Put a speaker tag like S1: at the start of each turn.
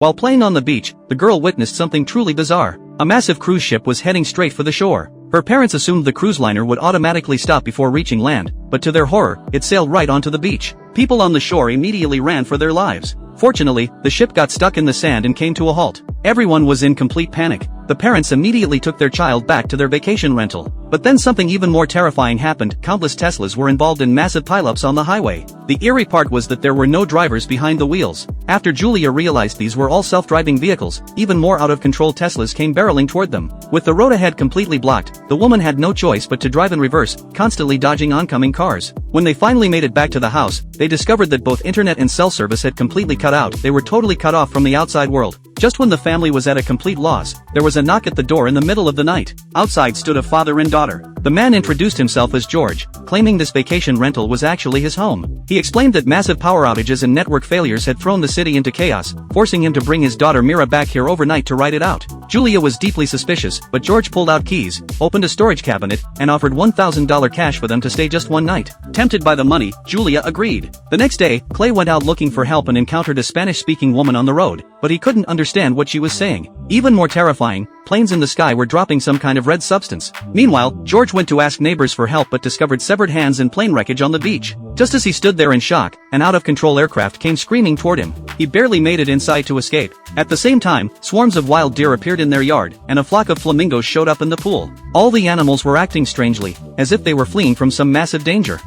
S1: While playing on the beach, the girl witnessed something truly bizarre. A massive cruise ship was heading straight for the shore. Her parents assumed the cruise liner would automatically stop before reaching land, but to their horror, it sailed right onto the beach. People on the shore immediately ran for their lives. Fortunately, the ship got stuck in the sand and came to a halt. Everyone was in complete panic. The parents immediately took their child back to their vacation rental. But then something even more terrifying happened. Countless Teslas were involved in massive pileups on the highway. The eerie part was that there were no drivers behind the wheels. After Julia realized these were all self-driving vehicles, even more out-of-control Teslas came barreling toward them. With the road ahead completely blocked, the woman had no choice but to drive in reverse, constantly dodging oncoming cars. When they finally made it back to the house, they discovered that both internet and cell service had completely cut out. They were totally cut off from the outside world. Just when the family was at a complete loss, there was a knock at the door in the middle of the night. Outside stood a father and daughter. The man introduced himself as George, claiming this vacation rental was actually his home. He explained that massive power outages and network failures had thrown the city into chaos, forcing him to bring his daughter Mira back here overnight to ride it out. Julia was deeply suspicious, but George pulled out keys, opened a storage cabinet, and offered $1,000 cash for them to stay just one night. Tempted by the money, Julia agreed. The next day, Clay went out looking for help and encountered a Spanish-speaking woman on the road, but he couldn't understand what she was saying. Even more terrifying, planes in the sky were dropping some kind of red substance. Meanwhile, George went to ask neighbors for help but discovered severed hands and plane wreckage on the beach. Just as he stood there in shock, an out-of-control aircraft came screaming toward him. He barely made it inside to escape. At the same time, swarms of wild deer appeared in their yard, and a flock of flamingos showed up in the pool. All the animals were acting strangely, as if they were fleeing from some massive danger.